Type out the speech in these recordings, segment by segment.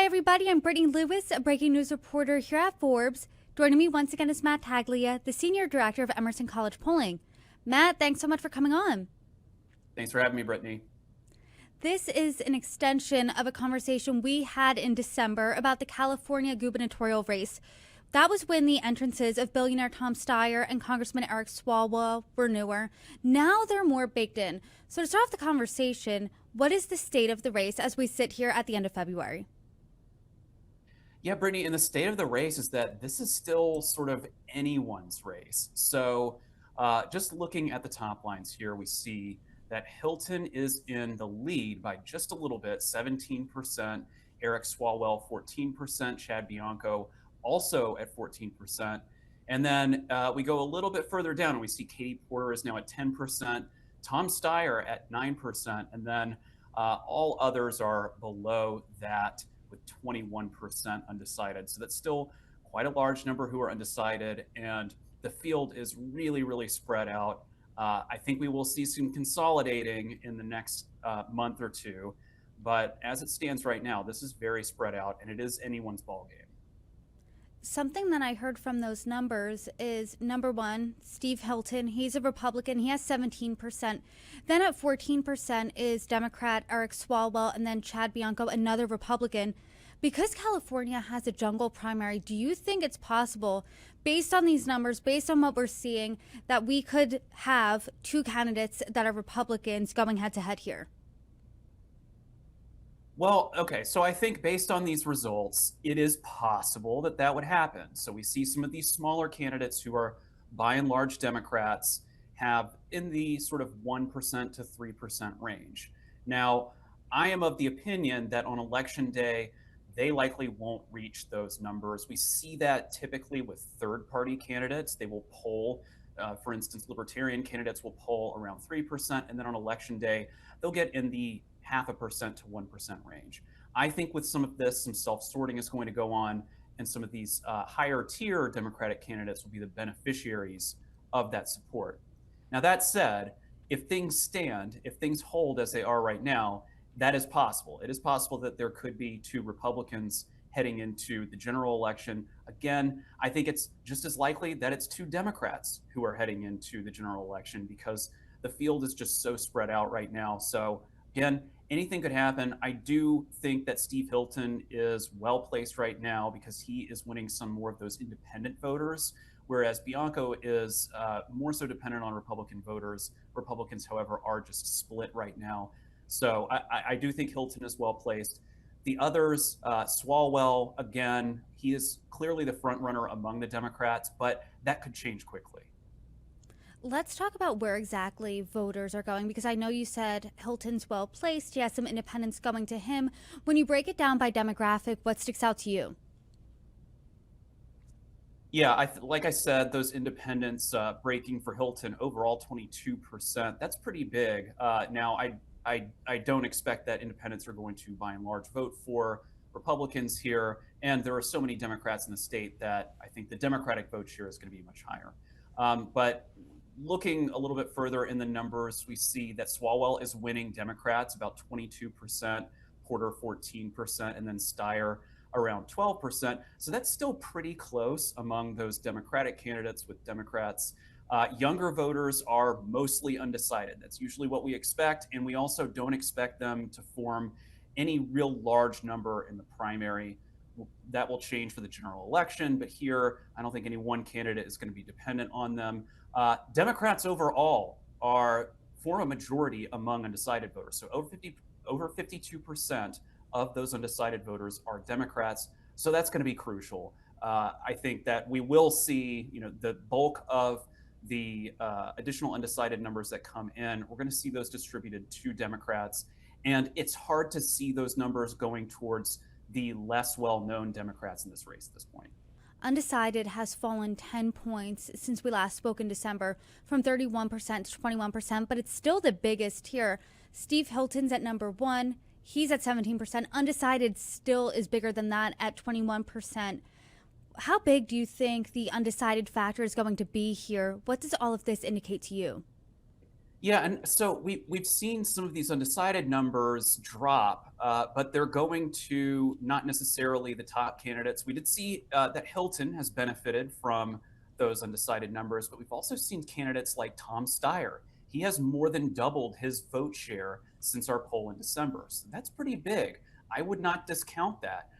everybody. I'm Brittany Lewis, a breaking news reporter here at Forbes. Joining me once again is Matt Taglia, the Senior Director of Emerson College Polling. Matt, thanks so much for coming on. Thanks for having me, Brittany. This is an extension of a conversation we had in December about the California gubernatorial race. That was when the entrances of billionaire Tom Steyer and Congressman Eric Swalwell were newer. Now they're more baked in. So to start off the conversation, what is the state of the race as we sit here at the end of February? Yeah, Brittany, and the state of the race is that this is still sort of anyone's race. So just looking at the top lines here, we see that Hilton is in the lead by just a little bit, 17%, Eric Swalwell 14%, Chad Bianco also at 14%. And then we go a little bit further down and we see Katie Porter is now at 10%, Tom Steyer at 9%, and then all others are below that with 21% undecided. So that's still quite a large number who are undecided, and the field is really, really spread out. I think we will see some consolidating in the next month or two, but as it stands right now, this is very spread out, and it is anyone's ballgame. Something that I heard from those numbers is, number one, Steve Hilton. He's a Republican. He has 17%. Then at 14% is Democrat Eric Swalwell, and then Chad Bianco, another Republican. Because California has a jungle primary, do you think it's possible, based on these numbers, based on what we're seeing, that we could have two candidates that are Republicans going head to head here? Well, okay, so I think based on these results, it is possible that that would happen. So we see some of these smaller candidates who are by and large Democrats have in the sort of 1% to 3% range. Now, I am of the opinion that on election day, they likely won't reach those numbers. We see that typically with third party candidates. They will poll, for instance, libertarian candidates will poll around 3%, and then on election day, they'll get in the 0.5% to 1% range. I think with some of this, some self-sorting is going to go on, and some of these higher tier Democratic candidates will be the beneficiaries of that support. Now, that said, if things stand, if things hold as they are right now, that is possible. It is possible that there could be two Republicans heading into the general election. Again, I think it's just as likely that it's two Democrats who are heading into the general election because the field is just so spread out right now. So again, anything could happen. I do think that Steve Hilton is well placed right now because he is winning some more of those independent voters, whereas Bianco is more so dependent on Republican voters. Republicans, however, are just split right now. So I do think Hilton is well placed. The others, Swalwell, again, he is clearly the front runner among the Democrats, but that could change quickly. Let's talk about where exactly voters are going, because I know you said Hilton's well placed. He has some independents going to him. When you break it down by demographic, what sticks out to you? Yeah, like I said, those independents breaking for Hilton overall 22%. That's pretty big. Now, I don't expect that independents are going to, by and large, vote for Republicans here. And there are so many Democrats in the state that I think the Democratic vote share is going to be much higher. But looking a little bit further in the numbers, we see that Swalwell is winning Democrats about 22%, Porter 14%, and then Steyer around 12%. So that's still pretty close among those Democratic candidates with Democrats. Younger voters are mostly undecided. That's usually what we expect. And we also don't expect them to form any real large number in the primary. That will change for the general election. But here, I don't think any one candidate is going to be dependent on them. Democrats overall form a majority among undecided voters. So over 52% of those undecided voters are Democrats. So that's going to be crucial. I think that we will see, the bulk of the additional undecided numbers that come in, we're going to see those distributed to Democrats. And it's hard to see those numbers going towards the less well-known Democrats in this race at this point. Undecided has fallen 10 points since we last spoke in December, from 31% to 21%, but it's still the biggest here. Steve Hilton's at number one. He's at 17%. Undecided still is bigger than that at 21%. How big do you think the undecided factor is going to be here? What does all of this indicate to you? Yeah, and so we've seen some of these undecided numbers drop, but they're going to not necessarily the top candidates. We did see that Hilton has benefited from those undecided numbers, but we've also seen candidates like Tom Steyer. He has more than doubled his vote share since our poll in December. So that's pretty big. I would not discount that.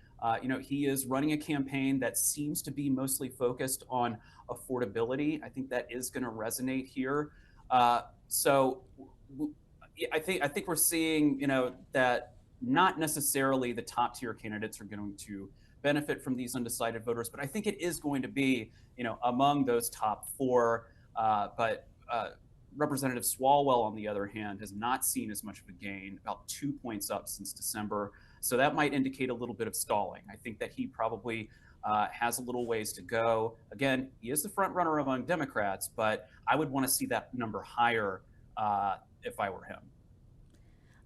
He is running a campaign that seems to be mostly focused on affordability. I think that is going to resonate here. So I think we're seeing that not necessarily the top tier candidates are going to benefit from these undecided voters, but I think it is going to be among those top four. But Representative Swalwell, on the other hand, has not seen as much of a gain, about 2 points up since December. So that might indicate a little bit of stalling. I think that he probably has a little ways to go. Again, he is the front runner among Democrats, but I would want to see that number higher if I were him.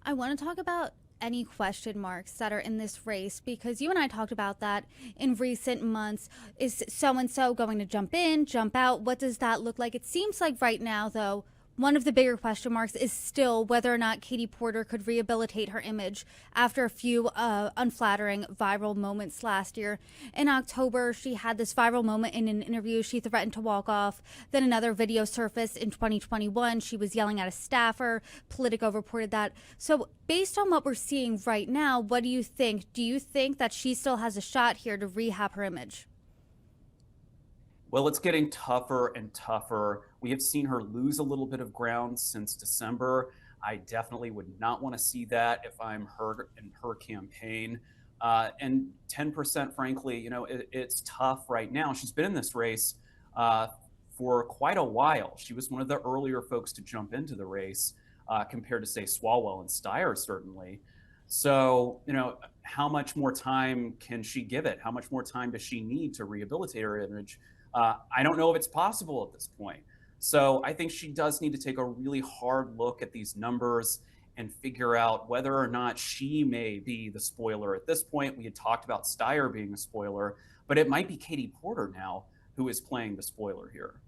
I want to talk about any question marks that are in this race because you and I talked about that in recent months. Is so and so going to jump in, jump out? What does that look like? It seems like right now, though, one of the bigger question marks is still whether or not Katie Porter could rehabilitate her image after a few unflattering viral moments last year. In October, she had this viral moment in an interview. She threatened to walk off. Then another video surfaced in 2021. She was yelling at a staffer. Politico reported that. So based on what we're seeing right now, what do you think? Do you think that she still has a shot here to rehab her image? Well, it's getting tougher and tougher. We have seen her lose a little bit of ground since December. I definitely would not want to see that if I'm her in her campaign. And 10%, frankly, it's tough right now. She's been in this race uh, for quite a while. She was one of the earlier folks to jump into the race compared to, say, Swalwell and Steyer, certainly. So, how much more time can she give it? How much more time does she need to rehabilitate her image? I don't know if it's possible at this point. So I think she does need to take a really hard look at these numbers and figure out whether or not she may be the spoiler. At this point, we had talked about Steyer being a spoiler, but it might be Katie Porter now who is playing the spoiler here.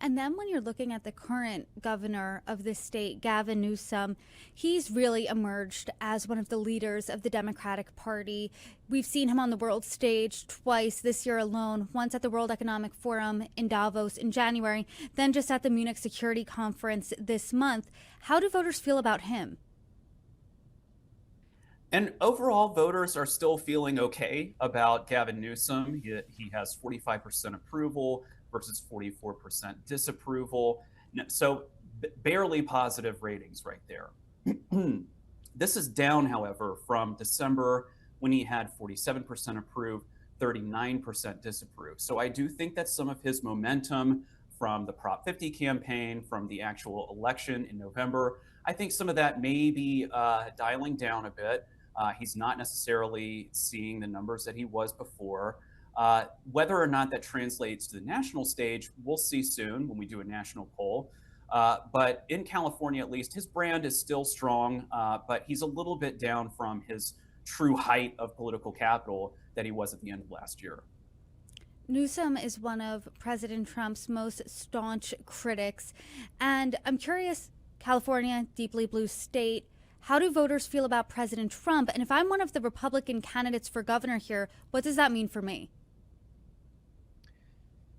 And then when you're looking at the current governor of this state, Gavin Newsom, he's really emerged as one of the leaders of the Democratic Party. We've seen him on the world stage twice this year alone, once at the World Economic Forum in Davos in January, then just at the Munich Security Conference this month. How do voters feel about him? And overall, voters are still feeling okay about Gavin Newsom. He has 45% approval versus 44% disapproval. So barely positive ratings right there. This is down, however, from December when he had 47% approved, 39% disapprove. So I do think that some of his momentum from the Prop 50 campaign, from the actual election in November, I think some of that may be dialing down a bit. He's not necessarily seeing the numbers that he was before. Whether or not that translates to the national stage, we'll see soon when we do a national poll. But in California, at least, his brand is still strong, but he's a little bit down from his true height of political capital that he was at the end of last year. Newsom is one of President Trump's most staunch critics. And I'm curious, California, deeply blue state, how do voters feel about President Trump? And if I'm one of the Republican candidates for governor here, what does that mean for me?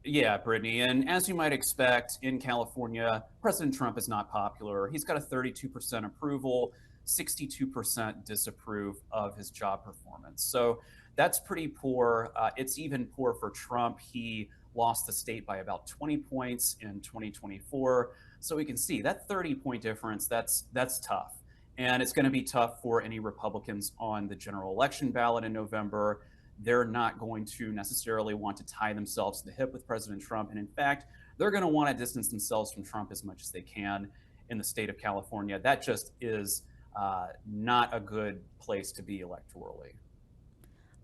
Yeah, Brittany. And as you might expect, in California, President Trump is not popular. He's got a 32% approval, 62% disapprove of his job performance. So that's pretty poor. It's even poor for Trump. He lost the state by about 20 points in 2024. So we can see that 30-point difference, that's tough. And it's going to be tough for any Republicans on the general election ballot in November. They're not going to necessarily want to tie themselves to the hip with President Trump. And in fact, they're going to want to distance themselves from Trump as much as they can in the state of California. That just is not a good place to be electorally.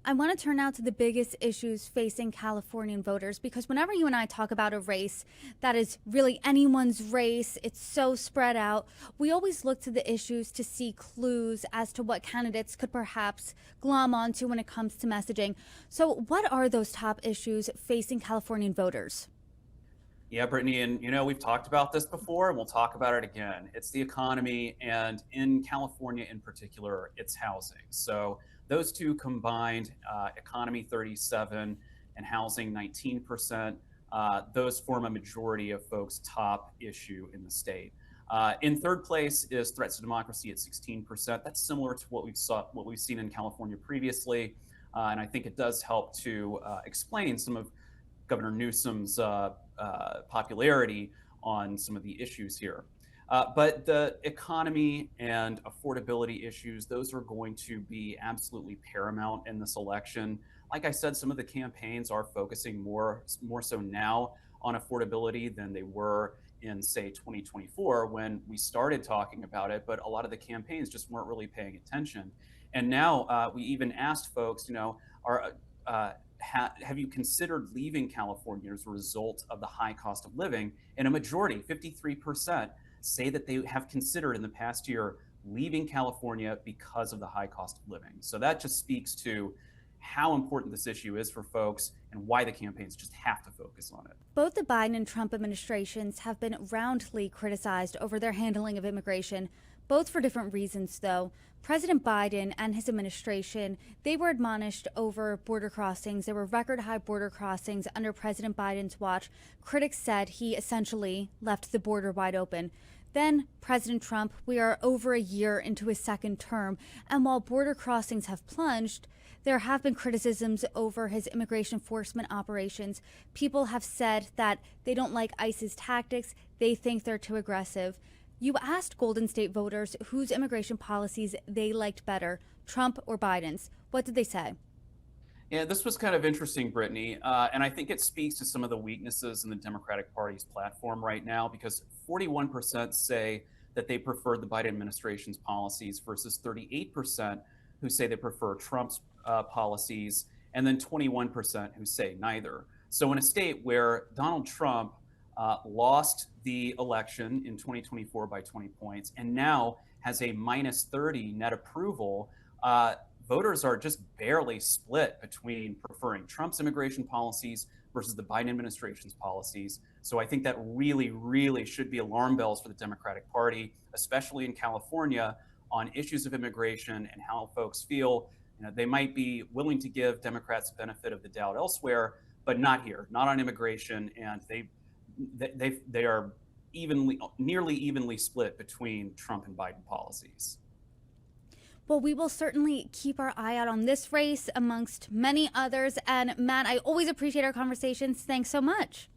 I want to turn now to the biggest issues facing Californian voters, because whenever you and I talk about a race that is really anyone's race, it's so spread out, we always look to the issues to see clues as to what candidates could perhaps glom onto when it comes to messaging. So what are those top issues facing Californian voters? Yeah, Brittany, and we've talked about this before, and we'll talk about it again. It's the economy, and in California in particular, it's housing. So those two combined, economy 37 and housing 19%, those form a majority of folks' top issue in the state. In third place is threats to democracy at 16%. That's similar to what we've seen in California previously, and I think it does help to explain some of Governor Newsom's popularity on some of the issues here. But the economy and affordability issues, those are going to be absolutely paramount in this election. Like I said, some of the campaigns are focusing more so now on affordability than they were in, say, 2024 when we started talking about it, but a lot of the campaigns just weren't really paying attention. And now we even asked folks, are have you considered leaving California as a result of the high cost of living? And a majority, 53%, say that they have considered in the past year leaving California because of the high cost of living. So that just speaks to how important this issue is for folks and why the campaigns just have to focus on it. Both the Biden and Trump administrations have been roundly criticized over their handling of immigration, both for different reasons, though. President Biden and his administration, they were admonished over border crossings. There were record high border crossings under President Biden's watch. Critics said he essentially left the border wide open. Then President Trump, we are over a year into his second term, and while border crossings have plunged, there have been criticisms over his immigration enforcement operations. People have said that they don't like ICE's tactics. They think they're too aggressive. You asked Golden State voters whose immigration policies they liked better, Trump or Biden's. What did they say? Yeah, this was kind of interesting, Brittany. And I think it speaks to some of the weaknesses in the Democratic Party's platform right now because 41% say that they prefer the Biden administration's policies versus 38% who say they prefer Trump's policies, and then 21% who say neither. So in a state where Donald Trump lost the election in 2024 by 20 points and now has a minus 30 net approval, voters are just barely split between preferring Trump's immigration policies versus the Biden administration's policies. So I think that really, really should be alarm bells for the Democratic Party, especially in California, on issues of immigration and how folks feel. They might be willing to give Democrats the benefit of the doubt elsewhere, but not here, not on immigration. And they are nearly evenly split between Trump and Biden policies. Well, we will certainly keep our eye out on this race amongst many others. And Matt, I always appreciate our conversations. Thanks so much.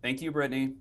Thank you, Brittany.